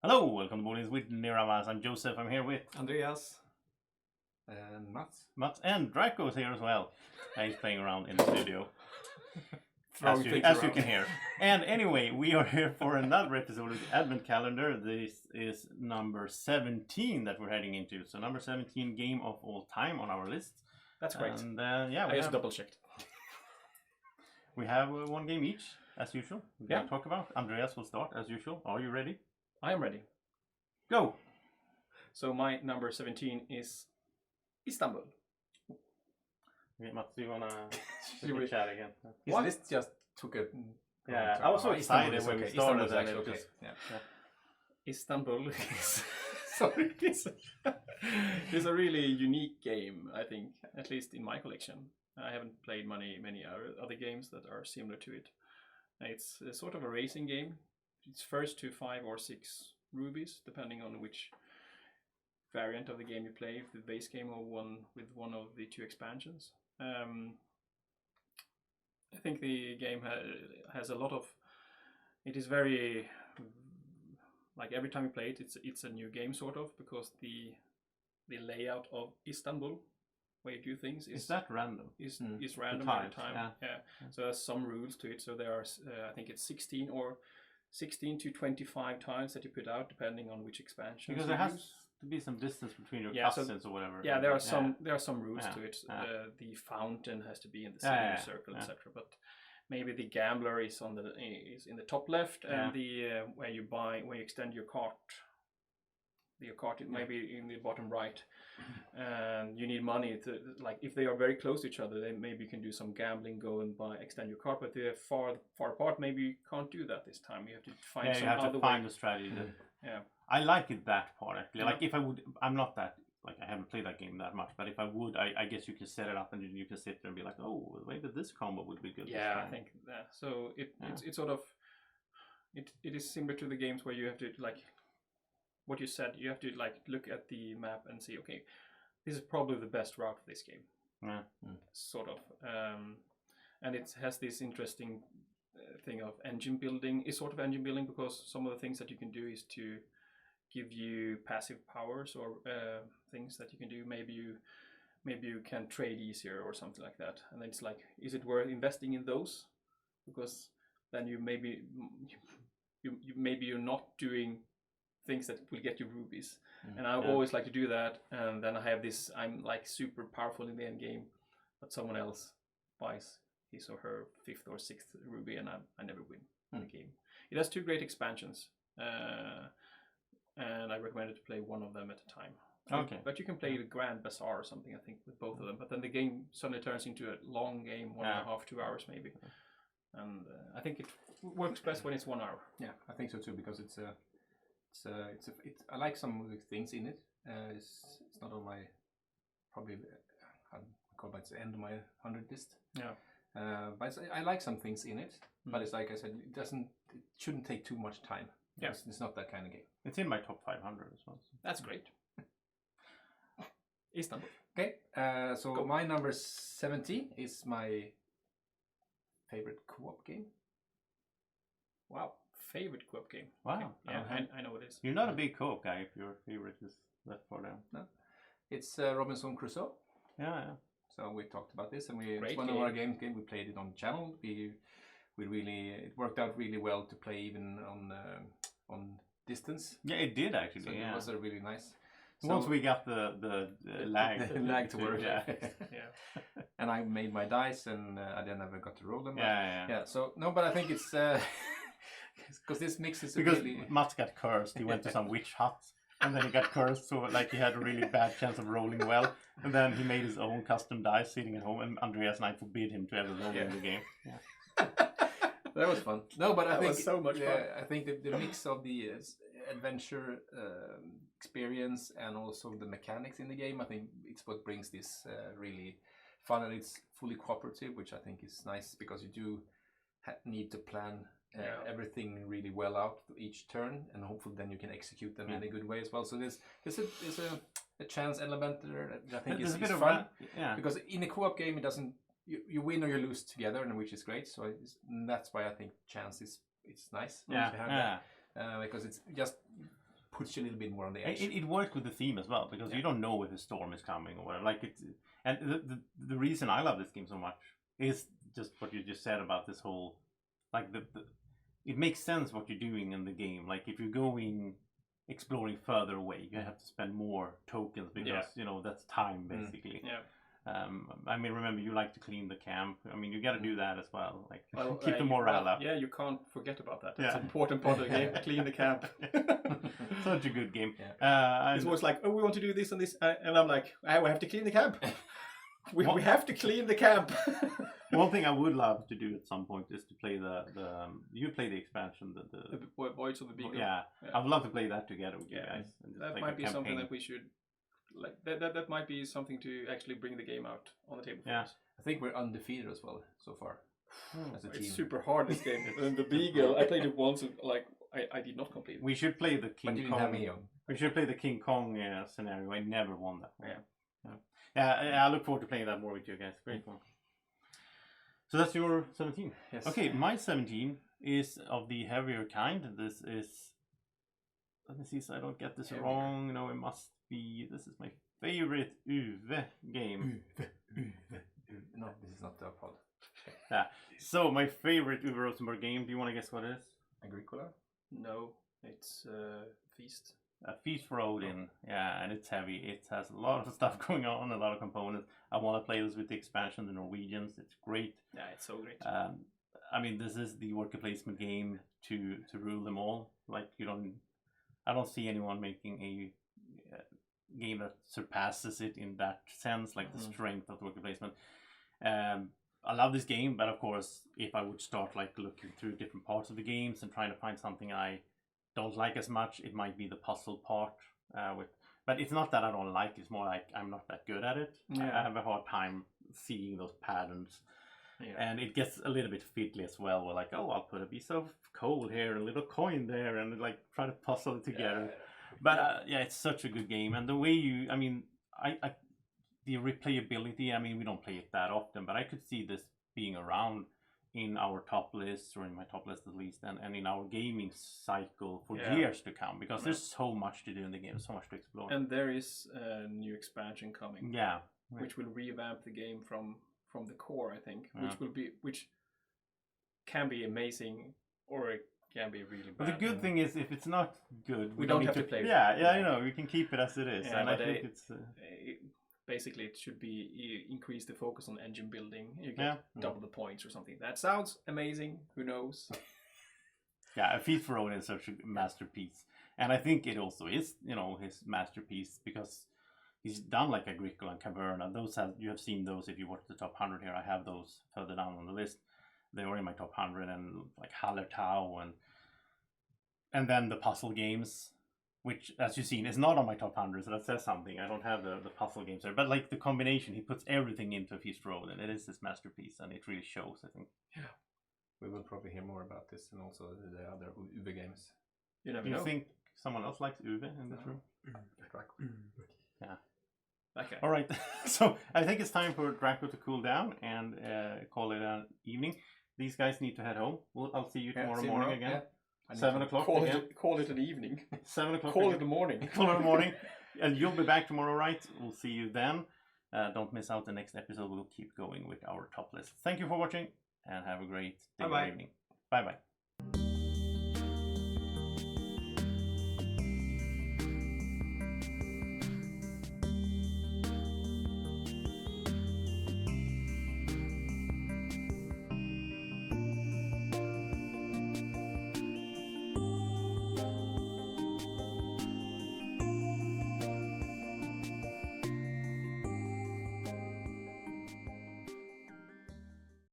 Hello, welcome to Boardgames with Niramas. I'm Josef. I'm here with Andreas and Mats, and Draco's here as well. He's playing around in the studio, as you can hear. And anyway, we are here for another episode of the Advent Calendar. This is number 17 that we're heading into. So number 17 game of all time on our list. That's great. And yeah, I just double checked. We have one game each, as usual. We're going to talk about. Andreas will start, as usual. Are you ready? I am ready. Go! So my number 17 is Istanbul. Okay, Mats, do you want to chat again? His list just took a... Yeah, I was so excited when we started. Okay. Yeah. Istanbul is... Sorry. It's a really unique game, I think, at least in my collection. I haven't played many other games that are similar to it. It's a sort of a racing game. It's first to 5 or 6 rubies, depending on which variant of the game you play, the base game or one with one of the 2 expansions. I think the game has a lot of... It is very... Like every time you play it, it's a new game sort of, because the layout of Istanbul, where you do things, is that random? Is random every time. Yeah. So there's some rules to it. So there are, I think it's 16 to 25 tiles that you put out, depending on which expansion. Because there has to be some distance between your cousins or whatever. Yeah, there are some rules to it. The fountain has to be in the same circle, etc. But maybe the gambler is in the top left, and the where you extend your cart. Your cart it may be in the bottom right, and you need money to, like, if they are very close to each other, then maybe you can do some gambling, go and extend your cart. But if they're far apart, maybe you can't do that this time. You have to find some other way. Find a strategy. Yeah, I like it, that part actually. Like if I would, I'm not that, like, I haven't played that game that much, but if I would, I guess you can set it up and you can sit there and be like, oh, maybe this combo would be good. Yeah, I think that. So it's sort of it is similar to the games where you have to, like what you said, you have to like look at the map and see, okay, this is probably the best route for this game. Yeah. Sort of. And it has this interesting thing of engine building. It's sort of engine building because some of the things that you can do is to give you passive powers or things that you can do. Maybe you can trade easier or something like that. And then it's like, is it worth investing in those? Because then maybe you're not doing things that will get you rubies. And I always like to do that, and then I have this, I'm like super powerful in the end game, but someone else buys his or her 5th or 6th ruby, and I never win the game. It has 2 great expansions, and I recommend to play one of them at a time. Okay. But you can play the Grand Bazaar or something, I think, with both of them. But then the game suddenly turns into a long game, 1.5, 2 hours maybe. And I think it works best when it's 1 hour. Yeah, I think so too, because I like some of the things in it. It's not on my, probably I call it the end of my 100 list. Yeah. But I like some things in it. But it's like I said, it shouldn't take too much time. Yeah. It's not that kind of game. It's in my top 500 as well. So. That's great. Istanbul. Okay. So my number 70 is my favorite co-op game. Wow. Favorite co-op game. Wow. Okay. Yeah, I know what it is. You're not a big co-op guy if your favorite is that far down. No. It's Robinson Crusoe. Yeah. So we talked about this, and it's one of our games. We played it on the channel. It worked out really well to play even on distance. Yeah, it did actually. So it was a really nice. Once we got the lag, the lag to work. Yeah. And I made my dice, and I then never got to roll them. Yeah. So no, but I think it's because this mixes because really... Mats got cursed. He went to some witch hut, and then he got cursed, so like he had a really bad chance of rolling well. And then he made his own custom dice sitting at home, and Andreas and I forbid him to ever roll in the game. Yeah. That was fun. No, but I think was so much fun. I think the mix of the adventure experience and also the mechanics in the game, I think it's what brings this really fun, and it's fully cooperative, which I think is nice, because you do need to plan everything really well out each turn, and hopefully then you can execute them in a good way as well. So there's a chance element there that I think is fun. Because in a co-op game, it doesn't, you win or you lose together, and which is great. So that's why I think chance is nice. To have that. Because it's just puts you a little bit more on the edge. It works with the theme as well, because you don't know if a storm is coming or whatever. Like and the reason I love this game so much is just what you just said about this whole, like it makes sense what you're doing in the game. Like if you're going exploring further away, you have to spend more tokens because you know that's time basically. I mean, remember you like to clean the camp. I mean, you got to do that as well. Like keep the morale up. Yeah, you can't forget about that. That's an important part of the game. Clean the camp. Such a good game. It's always like, oh, we want to do this and this, and I'm like, we have to clean the camp. we have to clean the camp. One thing I would love to do at some point is to play the you play the expansion, the Voids of the Beagle. Yeah, I would love to play that together with you guys. That might be something that we should. Like that might be something to actually bring the game out on the table for us. I think we're undefeated as well so far as a team. It's super hard, this game. And the Beagle, I played it once and like I did not complete it. We should play the King Kong. Have me on. We should play the King Kong scenario. I never won that one. I look forward to playing that more with you guys. Great fun. So that's your 17. Yes. Okay, my 17 is of the heavier kind. This is, let me see so I don't get this wrong. No, it must be, this is my favorite Uwe game. No, this is not the pod. So my favorite Uwe Rosenberg game, do you want to guess what it is? Agricola? No, it's Feast. Feast for Odin, and it's heavy. It has a lot of stuff going on, a lot of components. I want to play this with the expansion, the Norwegians. It's great. Yeah, it's so great. I mean, this is the worker placement game to rule them all. Like I don't see anyone making a game that surpasses it in that sense, like the strength of the worker placement. I love this game, but of course, if I would start like looking through different parts of the games and trying to find something I don't like as much, it might be the puzzle part. But it's not that I don't like it, it's more like I'm not that good at it. I have a hard time seeing those patterns. And it gets a little bit fiddly as well. We're like, oh, I'll put a piece of coal here, a little coin there, and like try to puzzle it together. But it's such a good game. And the way the replayability, I mean, we don't play it that often, but I could see this being around in our top lists, or in my top list at least, and in our gaming cycle for years to come, because there's so much to do in the game, so much to explore. And there is a new expansion coming. Yeah. Which will revamp the game from the core, I think. Which can be amazing, or it can be really bad. But the good thing is, if it's not good, we don't have to play it. Yeah, you know, we can keep it as it is. Yeah, and I think it's basically it should be increase the focus on engine building. You get double the points or something. That sounds amazing. Who knows? A Feast for Odin is such a masterpiece, and I think it also is, you know, his masterpiece, because he's done like Agricola and Caverna. Those you have seen those if you watch the top 100 here. I have those further down on the list. They were in my top 100, and like Hallertau and then the puzzle games, which, as you've seen, is not on my top 100, so that says something. I don't have the puzzle games there. But like the combination, he puts everything into a Feast for Odin. It is his masterpiece, and it really shows, I think. Yeah. We will probably hear more about this, and also the other Uwe games. You never know. You think someone else likes Uwe in this room? Yeah. Okay. All right. So I think it's time for Draco to cool down and call it an evening. These guys need to head home. I'll see you tomorrow morning again. 7 o'clock. Call it an evening. 7 o'clock. Call it a morning. Call it a morning. And you'll be back tomorrow, right? We'll see you then. Don't miss out the next episode. We'll keep going with our top list. Thank you for watching, and have a great day or evening. Bye-bye.